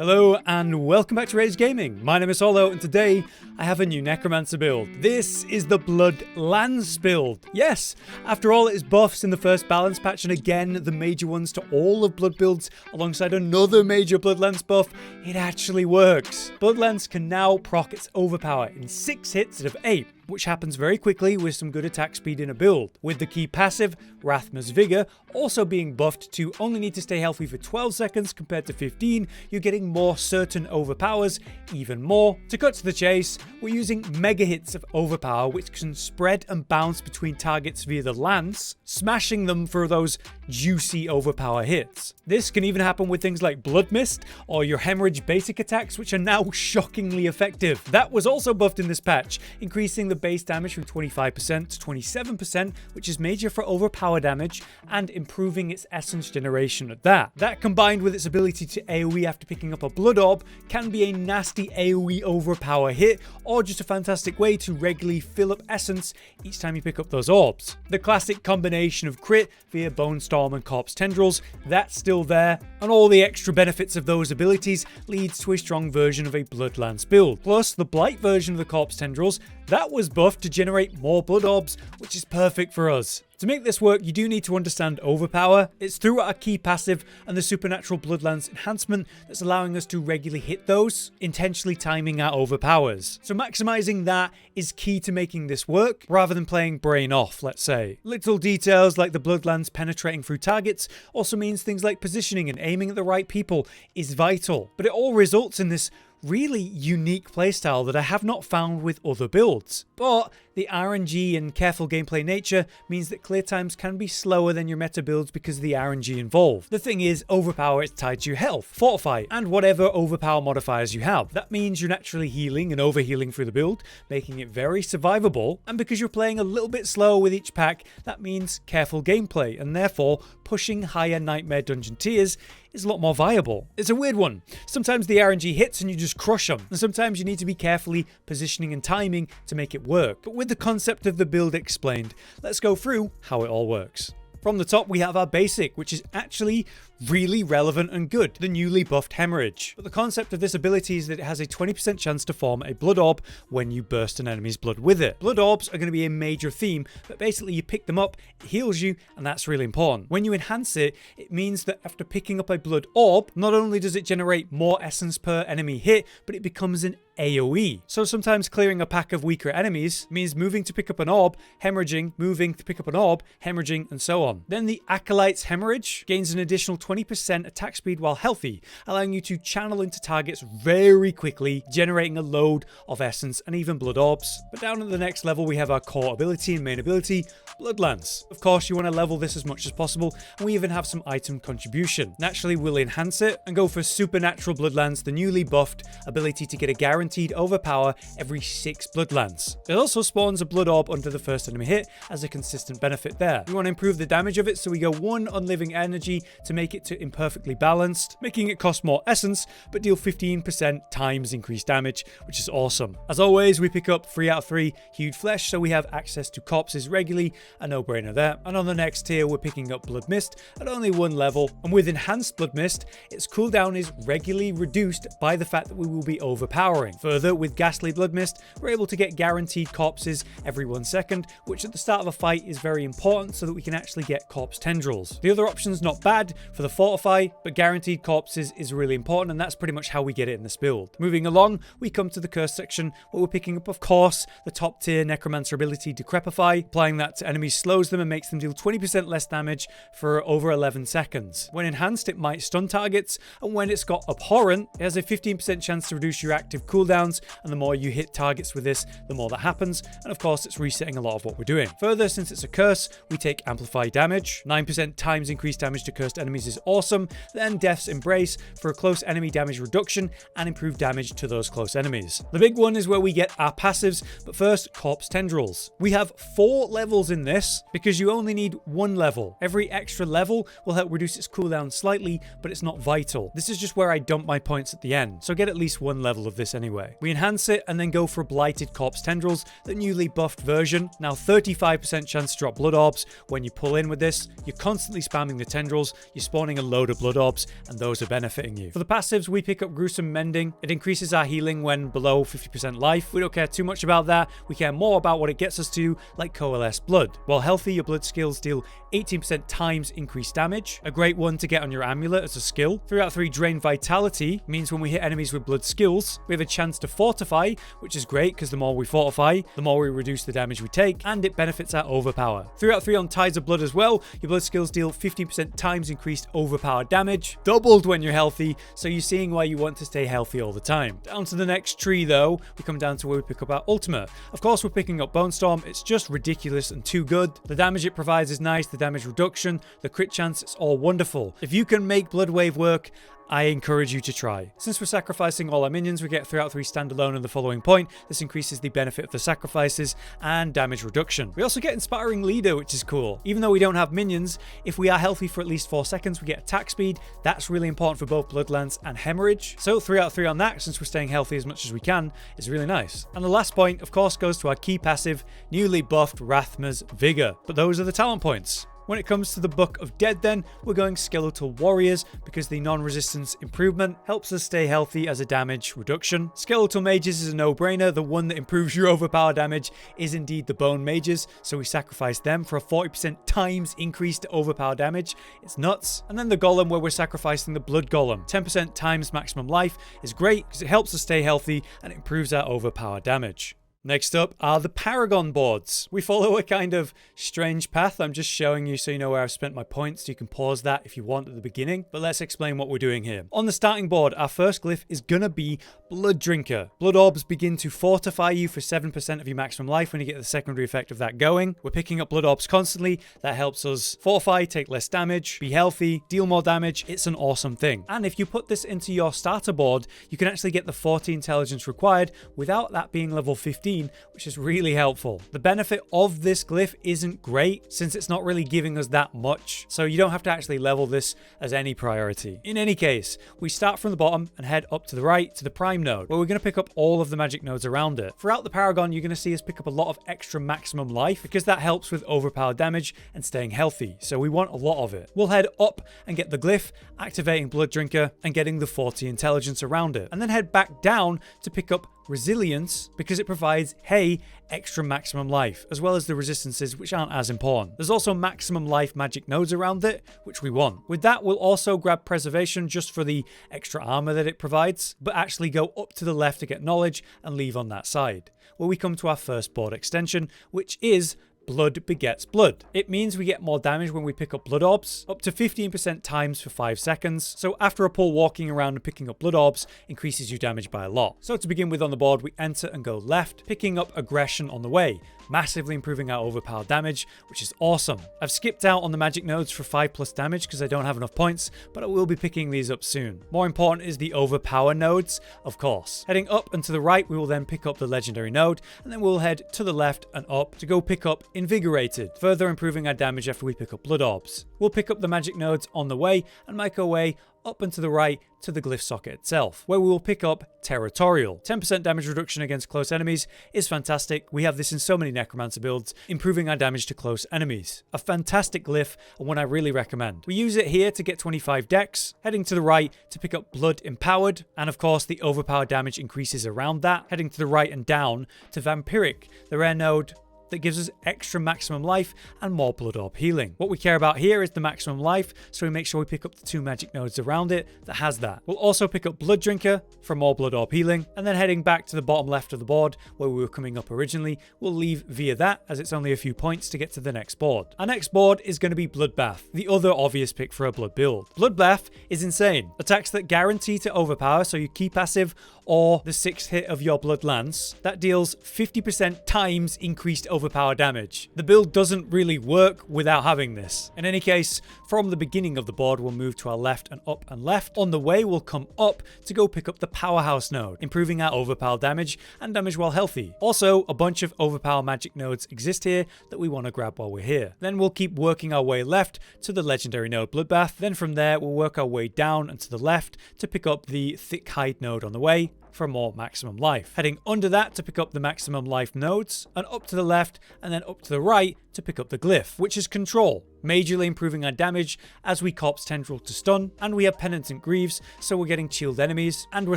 Hello and welcome back to Rage Gaming. My name is Solo and today I have a new Necromancer build. This is the Bloodlands build. Yes, after all its buffs in the first balance patch and again the major ones to all of Blood builds alongside another major Bloodlands buff, it actually works. Bloodlands can now proc its overpower in 6 hits instead of 8. Which happens very quickly with some good attack speed in a build. With the key passive, Rathma's Vigor, also being buffed to only need to stay healthy for 12 seconds compared to 15, you're getting more certain overpowers, even more. To cut to the chase, we're using mega hits of overpower which can spread and bounce between targets via the lance, smashing them for those juicy overpower hits. This can even happen with things like Blood Mist or your Hemorrhage basic attacks, which are now shockingly effective. That was also buffed in this patch, increasing the base damage from 25% to 27%, which is major for overpower damage, and improving its essence generation at that. That combined with its ability to AoE after picking up a Blood Orb can be a nasty AoE overpower hit, or just a fantastic way to regularly fill up essence each time you pick up those orbs. The classic combination of crit via Bone Storm and Corpse Tendrils, that's still there, and all the extra benefits of those abilities leads to a strong version of a Bloodlands build. Plus, the Blight version of the Corpse Tendrils, that was buffed to generate more Blood Orbs, which is perfect for us. To make this work, you do need to understand overpower. It's through our key passive and the supernatural Bloodlands enhancement that's allowing us to regularly hit those, intentionally timing our overpowers. So maximizing that is key to making this work, rather than playing brain off, let's say. Little details like the Bloodlands penetrating through targets also means things like positioning and aiming at the right people is vital. But it all results in this really unique playstyle that I have not found with other builds. But the RNG and careful gameplay nature means that clear times can be slower than your meta builds because of the RNG involved. The thing is, overpower is tied to your health, fortify, and whatever overpower modifiers you have. That means you're naturally healing and overhealing through the build, making it very survivable. And because you're playing a little bit slower with each pack, that means careful gameplay, and therefore pushing higher Nightmare Dungeon tiers is a lot more viable. It's a weird one. Sometimes the RNG hits and you just crush them, and sometimes you need to be carefully positioning and timing to make it work. But with the concept of the build explained, let's go through how it all works. From the top, we have our basic, which is actually really relevant and good, the newly buffed Hemorrhage. But the concept of this ability is that it has a 20% chance to form a Blood Orb when you burst an enemy's blood with it. Blood Orbs are going to be a major theme, but basically you pick them up, it heals you, and that's really important. When you enhance it, it means that after picking up a Blood Orb, not only does it generate more essence per enemy hit, but it becomes an AoE. So sometimes clearing a pack of weaker enemies means moving to pick up an orb, hemorrhaging, moving to pick up an orb, hemorrhaging, and so on. Then the Acolyte's Hemorrhage gains an additional 20% attack speed while healthy, allowing you to channel into targets very quickly, generating a load of essence and even Blood Orbs. But down at the next level, we have our core ability and main ability, Bloodlands. Of course, you want to level this as much as possible, and we even have some item contribution. Naturally, we'll enhance it and go for Supernatural Bloodlands, the newly buffed ability to get a guaranteed overpower every 6 Bloodlands. It also spawns a Blood Orb under the first enemy hit as a consistent benefit there. We want to improve the damage of it, so we go 1 on living energy to make it to imperfectly balanced, making it cost more essence, but deal 15% times increased damage, which is awesome. As always, we pick up 3 out of 3 hued flesh, so we have access to corpses regularly, a no-brainer there. And on the next tier, we're picking up Blood Mist at only 1 level, and with enhanced Blood Mist, its cooldown is regularly reduced by the fact that we will be overpowering. Further, with Ghastly Blood Mist, we're able to get guaranteed corpses every 1 second, which at the start of a fight is very important so that we can actually get Corpse Tendrils. The other option's not bad for the Fortify, but guaranteed corpses is really important, and that's pretty much how we get it in this build. Moving along, we come to the curse section, where we're picking up, of course, the top tier Necromancer ability Decrepify. Applying that to enemies slows them and makes them deal 20% less damage for over 11 seconds. When enhanced, it might stun targets, and when it's got Abhorrent, it has a 15% chance to reduce your active cooldowns, and the more you hit targets with this, the more that happens, and of course it's resetting a lot of what we're doing. Further, since it's a curse, we take Amplify damage. 9% times increased damage to cursed enemies is awesome. Then Death's Embrace for a close enemy damage reduction and improved damage to those close enemies. The big one is where we get our passives, but first, Corpse Tendrils. We have 4 levels in this because you only need 1 level. Every extra level will help reduce its cooldown slightly, but it's not vital. This is just where I dump my points at the end, so get at least 1 level of this anyway. anyway. We enhance it and then go for Blighted Corpse Tendrils, the newly buffed version. Now 35% chance to drop blood orbs. When you pull in with this, you're constantly spamming the tendrils, you're spawning a load of blood orbs, and those are benefiting you. For the passives, we pick up Gruesome Mending. It increases our healing when below 50% life. We don't care too much about that. We care more about what it gets us to, like Coalesce Blood. While healthy, your blood skills deal 18% times increased damage. A great one to get on your amulet as a skill. 3 out of 3 Drain Vitality means when we hit enemies with blood skills, we have a chance to fortify, which is great because the more we fortify, the more we reduce the damage we take, and it benefits our overpower. 3 out of 3 on Tides of Blood as well. Your blood skills deal 15% times increased overpower damage, doubled when you're healthy, so you're seeing why you want to stay healthy all the time. Down to the next tree though, we come down to where we pick up our ultimate. Of course, we're picking up Bone Storm. It's just ridiculous and too good. The damage it provides is nice, the damage reduction, the crit chance, it's all wonderful. If you can make Blood Wave work, I encourage you to try. Since we're sacrificing all our minions, we get 3 out of 3 standalone in the following point. This increases the benefit of the sacrifices and damage reduction. We also get Inspiring Leader, which is cool. Even though we don't have minions, if we are healthy for at least 4 seconds, we get attack speed. That's really important for both Bloodlance and Hemorrhage. So 3 out of 3 on that, since we're staying healthy as much as we can, is really nice. And the last point, of course, goes to our key passive, newly buffed Rathma's Vigor. But those are the talent points. When it comes to the Book of Dead then, we're going Skeletal Warriors because the non-resistance improvement helps us stay healthy as a damage reduction. Skeletal Mages is a no-brainer. The one that improves your overpower damage is indeed the Bone Mages, so we sacrifice them for a 40% times increase to overpower damage. It's nuts. And then the Golem, where we're sacrificing the Blood Golem. 10% times maximum life is great because it helps us stay healthy and improves our overpower damage. Next up are the Paragon boards. We follow a kind of strange path. I'm just showing you so you know where I've spent my points. You can pause that if you want at the beginning, but let's explain what we're doing here. On the starting board, our first glyph is gonna be Blood Drinker. Blood orbs begin to fortify you for 7% of your maximum life when you get the secondary effect of that going. We're picking up blood orbs constantly. That helps us fortify, take less damage, be healthy, deal more damage. It's an awesome thing. And if you put this into your starter board, you can actually get the 40 intelligence required without that being level 15, which is really helpful. The benefit of this glyph isn't great since it's not really giving us that much, so you don't have to actually level this as any priority. In any case, we start from the bottom and head up to the right to the Prime node, where we're going to pick up all of the magic nodes around it. Throughout the Paragon, you're going to see us pick up a lot of extra maximum life because that helps with overpower damage and staying healthy, so we want a lot of it. We'll head up and get the glyph, activating Blood Drinker and getting the 40 intelligence around it, and then head back down to pick up Resilience because it provides, hey, extra maximum life, as well as the resistances, which aren't as important. There's also maximum life magic nodes around it, which we want. With that, we'll also grab Preservation just for the extra armor that it provides, but actually go up to the left to get knowledge and leave on that side, where we come to our first board extension, which is Blood begets blood. It means we get more damage when we pick up blood orbs, up to 15% times for 5 seconds. So after a pull, walking around and picking up blood orbs increases your damage by a lot. So to begin with on the board, we enter and go left, picking up aggression on the way, massively improving our overpower damage, which is awesome. I've skipped out on the magic nodes for 5+ damage because I don't have enough points, but I will be picking these up soon. More important is the overpower nodes, of course. Heading up and to the right, we will then pick up the legendary node, and then we'll head to the left and up to go pick up Invigorated, further improving our damage after we pick up blood orbs. We'll pick up the magic nodes on the way and make our way up and to the right to the glyph socket itself, where we will pick up Territorial. 10% damage reduction against close enemies is fantastic. We have this in so many Necromancer builds, improving our damage to close enemies. A fantastic glyph and one I really recommend. We use it here to get 25 dex, heading to the right to pick up Blood Empowered, and of course the overpower damage increases around that, heading to the right and down to Vampiric, the rare node that gives us extra maximum life and more blood orb healing. What we care about here is the maximum life, so we make sure we pick up the 2 magic nodes around it that has that. We'll also pick up Blood Drinker for more blood orb healing, and then heading back to the bottom left of the board where we were coming up originally, we'll leave via that as it's only a few points to get to the next board. Our next board is going to be Bloodbath, the other obvious pick for a blood build. Bloodbath is insane. Attacks that guarantee to overpower, so your key passive or the 6th hit of your Blood Lance, that deals 50% times increased overpower damage. The build doesn't really work without having this. In any case, from the beginning of the board, we'll move to our left and up and left. On the way, we'll come up to go pick up the Powerhouse node, improving our overpower damage and damage while healthy. Also, a bunch of overpower magic nodes exist here that we want to grab while we're here. Then we'll keep working our way left to the legendary node Bloodbath. Then from there, we'll work our way down and to the left to pick up the Thick Hide node on the way. for more maximum life. Heading under that to pick up the maximum life nodes, and up to the left and then up to the right to pick up the glyph, which is control, majorly improving our damage as we corpse tendril to stun, and we have penitent greaves, so we're getting chilled enemies, and we're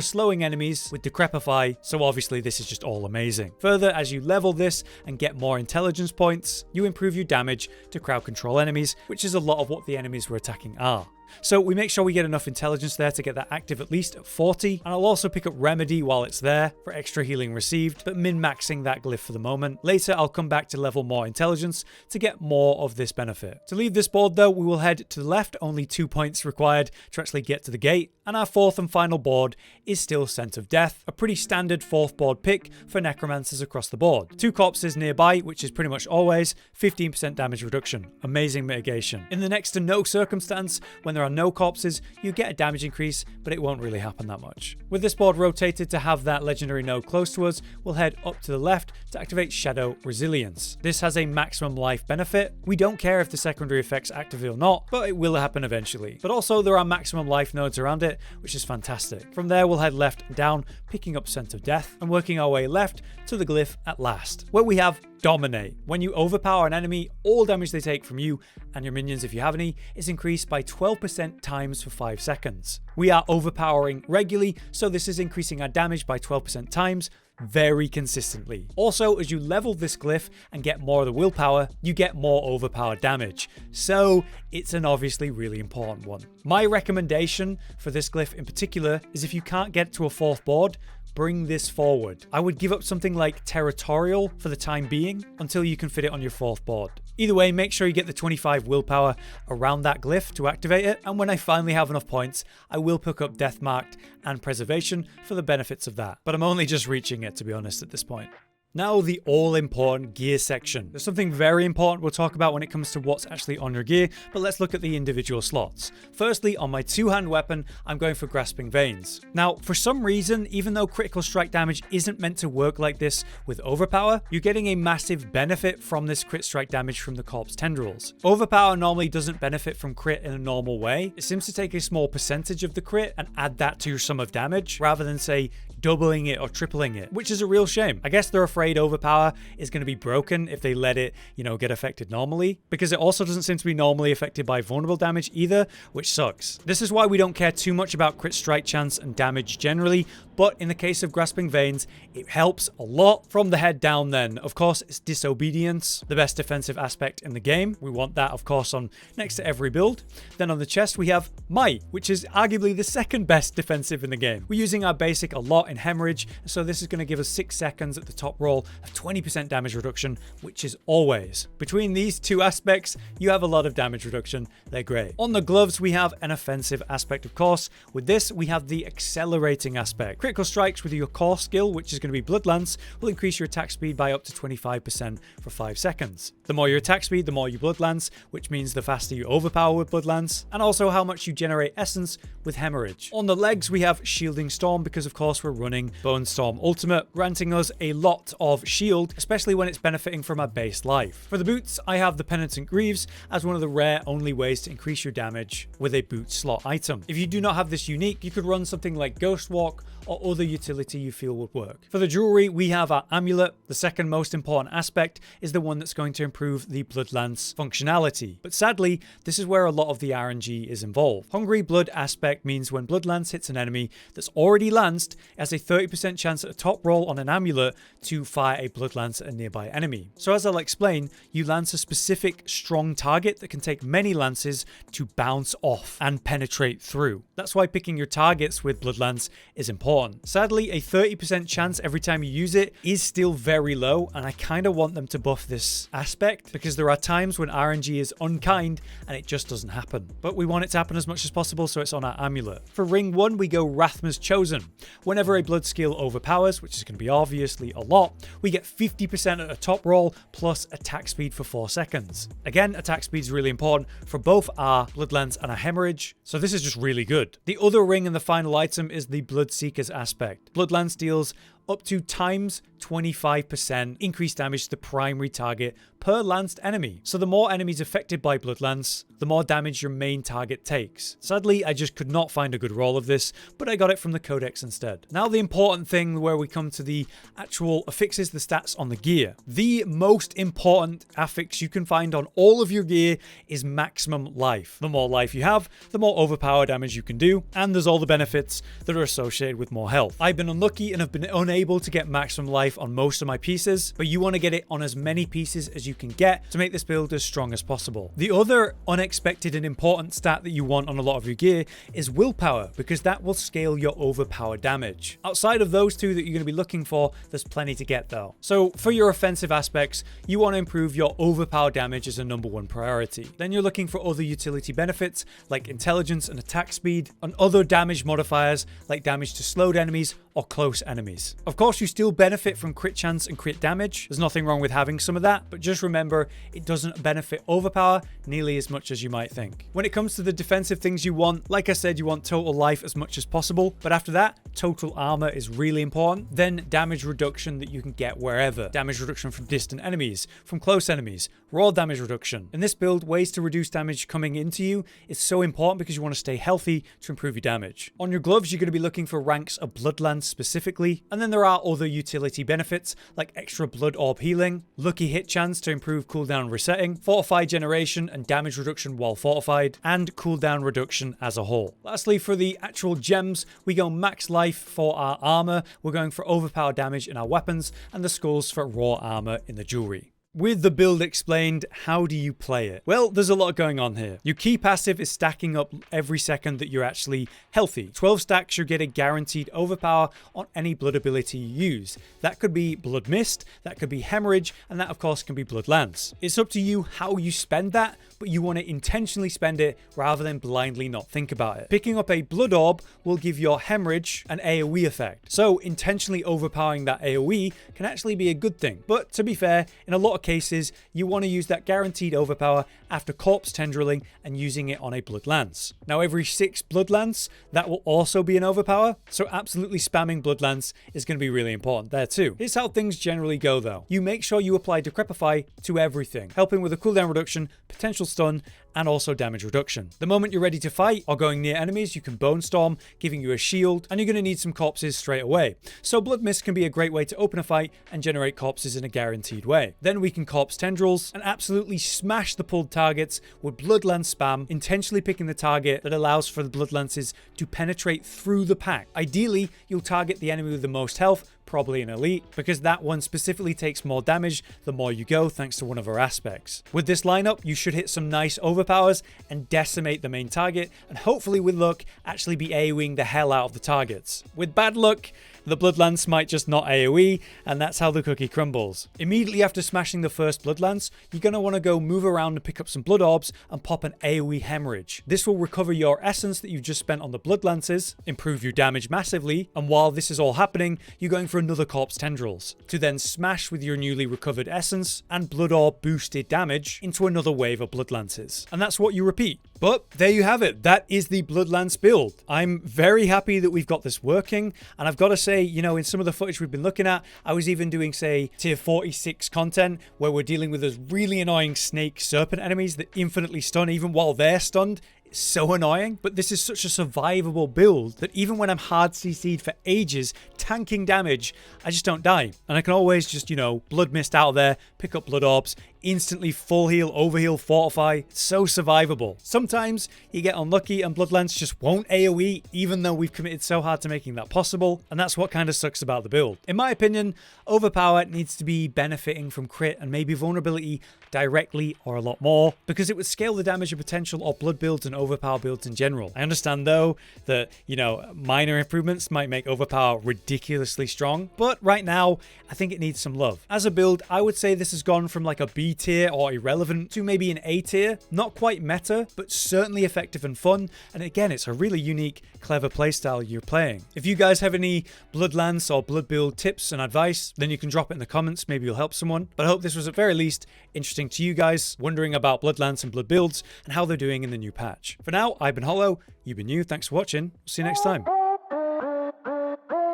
slowing enemies with decrepify, so obviously this is just all amazing. Further, as you level this and get more intelligence points, you improve your damage to crowd control enemies, which is a lot of what the enemies we're attacking are. So we make sure we get enough intelligence there to get that active at least at 40, and I'll also pick up Remedy while it's there for extra healing received, but min-maxing that glyph for the moment. Later I'll come back to level more intelligence to get more of this benefit. To leave this board though, we will head to the left, only 2 points required to actually get to the gate, and our fourth and final board is still Scent of Death, a pretty standard fourth board pick for necromancers across the board. 2 corpses nearby, which is pretty much always 15% damage reduction. Amazing mitigation. In the next to no circumstance, when there are no corpses, you get a damage increase, but it won't really happen that much. With this board rotated to have that legendary node close to us, we'll head up to the left to activate Shadow Resilience. This has a maximum life benefit. We don't care if the secondary effect's active or not, but it will happen eventually. But also there are maximum life nodes around it, which is fantastic. From there we'll head left and down, picking up Scent of Death, and working our way left to the glyph at last, where we have Dominate. When you overpower an enemy, all damage they take from you and your minions, if you have any, is increased by 12% times for 5 seconds. We are overpowering regularly, so this is increasing our damage by 12% times very consistently. Also, as you level this glyph and get more of the willpower, you get more overpowered damage. So it's an obviously really important one. My recommendation for this glyph in particular is if you can't get to a 4th board, bring this forward. I would give up something like Territorial for the time being until you can fit it on your 4th board. Either way, make sure you get the 25 willpower around that glyph to activate it, and when I finally have enough points, I will pick up Death Marked and Preservation for the benefits of that. But I'm only just reaching it, to be honest, at this point. Now the all-important gear section. There's something very important we'll talk about when it comes to what's actually on your gear, but let's look at the individual slots. Firstly, on my 2-hand weapon, I'm going for Grasping Veins. Now, for some reason, even though critical strike damage isn't meant to work like this with Overpower, you're getting a massive benefit from this crit strike damage from the corpse tendrils. Overpower normally doesn't benefit from crit in a normal way. It seems to take a small percentage of the crit and add that to your sum of damage, rather than, say, doubling it or tripling it, which is a real shame. I guess they're afraid Overpower is going to be broken if they let it, get affected normally, because it also doesn't seem to be normally affected by vulnerable damage either, which sucks. This is why we don't care too much about crit strike chance and damage generally, but in the case of Grasping Veins, it helps a lot. From the head down then, of course, it's Disobedience, the best defensive aspect in the game. We want that, of course, on next to every build. Then on the chest, we have Might, which is arguably the second best defensive in the game. We're using our basic a lot in Hemorrhage, so this is going to give us 6 seconds at the top roll of 20% damage reduction, which is always. Between these two aspects, you have a lot of damage reduction. They're great. On the gloves, we have an offensive aspect, of course. With this, we have the accelerating aspect. Critical strikes with your core skill, which is going to be Blood Lance, will increase your attack speed by up to 25% for 5 seconds. The more your attack speed, the more you Blood Lance, which means the faster you overpower with Blood Lance, and also how much you generate essence with Hemorrhage. On the legs, we have Shielding Storm, because of course we're running Bone Storm Ultimate, granting us a lot of shield, especially when it's benefiting from our base life. For the boots, I have the Penitent Greaves as one of the rare only ways to increase your damage with a boot slot item. If you do not have this unique, you could run something like Ghost Walk or other utility you feel would work. For the jewelry, we have our amulet. The second most important aspect is the one that's going to improve the Blood Lance functionality. But sadly, this is where a lot of the RNG is involved. Hungry Blood aspect means when Blood Lance hits an enemy that's already lanced, it has a 30% chance at a top roll on an amulet to fire a Blood Lance at a nearby enemy. So as I'll explain, you lance a specific strong target that can take many lances to bounce off and penetrate through. That's why picking your targets with Blood Lance is important. Sadly, a 30% chance every time you use it is still very low, and I kind of want them to buff this aspect, because there are times when RNG is unkind and it just doesn't happen. But we want it to happen as much as possible, so it's on our amulet. For ring 1, we go Rathma's Chosen. Whenever a blood skill overpowers, which is going to be obviously a lot, we get 50% at a top roll plus attack speed for 4 seconds. Again, attack speed is really important for both our Blood Lance and our Hemorrhage, so this is just really good. The other ring and the final item is the Blood Seeker's aspect. Blood Lance deals up to times 25% increased damage to the primary target per lanced enemy. So the more enemies affected by Blood Lance, the more damage your main target takes. Sadly, I just could not find a good roll of this, but I got it from the codex instead. Now the important thing where we come to the actual affixes, the stats on the gear. The most important affix you can find on all of your gear is maximum life. The more life you have, the more overpower damage you can do, and there's all the benefits that are associated with more health. I've been unlucky and have been unable to get maximum life on most of my pieces, but you want to get it on as many pieces as you can get to make this build as strong as possible. The other unexpected and important stat that you want on a lot of your gear is willpower, because that will scale your overpower damage. Outside of those two that you're going to be looking for, there's plenty to get though. So for your offensive aspects, you want to improve your overpower damage as a #1 priority. Then you're looking for other utility benefits like intelligence and attack speed, and other damage modifiers like damage to slowed enemies or close enemies. Of course, you still benefit from crit chance and crit damage. There's nothing wrong with having some of that, but just remember, it doesn't benefit overpower nearly as much as you might think. When it comes to the defensive things you want, like I said, you want total life as much as possible, but after that, total armor is really important. Then damage reduction that you can get wherever. Damage reduction from distant enemies, from close enemies, raw damage reduction. In this build, ways to reduce damage coming into you is so important because you want to stay healthy to improve your damage. On your gloves, you're going to be looking for ranks of Blood Lance specifically, and then there are other utility benefits like extra blood orb healing, lucky hit chance to improve cooldown resetting, fortified generation and damage reduction while fortified, and cooldown reduction as a whole. Lastly, for the actual gems, we go max life for our armor, we're going for overpower damage in our weapons, and the skulls for raw armor in the jewelry. With the build explained, how do you play it? Well, there's a lot going on here. Your key passive is stacking up every second that you're actually healthy. 12 stacks, you're getting guaranteed overpower on any blood ability you use. That could be Blood Mist, that could be Hemorrhage, and that of course can be Blood Lance. It's up to you how you spend that, but you want to intentionally spend it rather than blindly not think about it. Picking up a Blood Orb will give your Hemorrhage an AoE effect. So intentionally overpowering that AoE can actually be a good thing. But to be fair, in a lot of cases, you want to use that guaranteed overpower after corpse tendriling and using it on a Blood Lance. Now every 6 Blood Lance, that will also be an overpower, so absolutely spamming Blood Lance is going to be really important there too. Here's how things generally go though. You make sure you apply Decrepify to everything, helping with a cooldown reduction, potential stun, and also damage reduction. The moment you're ready to fight or going near enemies, you can Bone Storm, giving you a shield, and you're going to need some corpses straight away. So Blood Mist can be a great way to open a fight and generate corpses in a guaranteed way. Then we can corpse tendrils and absolutely smash the pulled targets with Blood Lance spam, intentionally picking the target that allows for the Blood Lances to penetrate through the pack. Ideally, you'll target the enemy with the most health, probably an elite, because that one specifically takes more damage the more you go thanks to one of our aspects. With this lineup, you should hit some nice overpowers and decimate the main target, and hopefully with luck, actually be AoEing the hell out of the targets. With bad luck, the Blood Lance might just not AoE, and that's how the cookie crumbles. Immediately after smashing the first Blood Lance, you're going to want to go move around and pick up some Blood Orbs and pop an AoE Hemorrhage. This will recover your essence that you've just spent on the Blood Lances, improve your damage massively, and while this is all happening, you're going for another Corpse Tendrils, to then smash with your newly recovered essence and Blood Orb boosted damage into another wave of Blood Lances. And that's what you repeat. But there you have it. That is the Blood Lance build. I'm very happy that we've got this working, and I've got to say, you know, in some of the footage we've been looking at, I was even doing, say, tier 46 content where we're dealing with those really annoying snake serpent enemies that infinitely stun even while they're stunned. It's so annoying, but this is such a survivable build that even when I'm hard CC'd for ages, tanking damage, I just don't die. And I can always just, you know, Blood Mist out of there, pick up Blood Orbs, instantly full heal, overheal, fortify. It's so survivable. Sometimes you get unlucky and Blood Lance just won't AoE, even though we've committed so hard to making that possible, and that's what kind of sucks about the build. In my opinion, overpower needs to be benefiting from crit and maybe vulnerability directly or a lot more, because it would scale the damage and potential of blood builds and overpower builds in general. I understand though that, you know, minor improvements might make overpower ridiculously strong, but right now I think it needs some love. As a build, I would say this has gone from like a B tier or irrelevant to maybe an A tier. Not quite meta, but certainly effective and fun, and again, it's a really unique, clever playstyle you're playing. If you guys have any Blood Lance or blood build tips and advice, then you can drop it in the comments, maybe you'll help someone. But I hope this was at very least interesting to you guys, wondering about Blood Lance and blood builds and how they're doing in the new patch. For now, I've been Hollow, you've been you, thanks for watching, see you next time.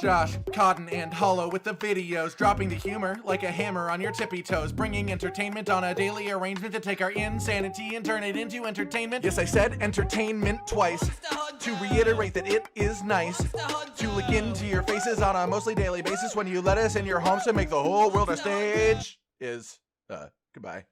Josh, Cotton, and Hollow with the videos, dropping the humor like a hammer on your tippy toes, bringing entertainment on a daily arrangement to take our insanity and turn it into entertainment. Yes, I said entertainment twice, to reiterate that it is nice to look into your faces on a mostly daily basis when you let us in your homes to make the whole world a stage. Goodbye.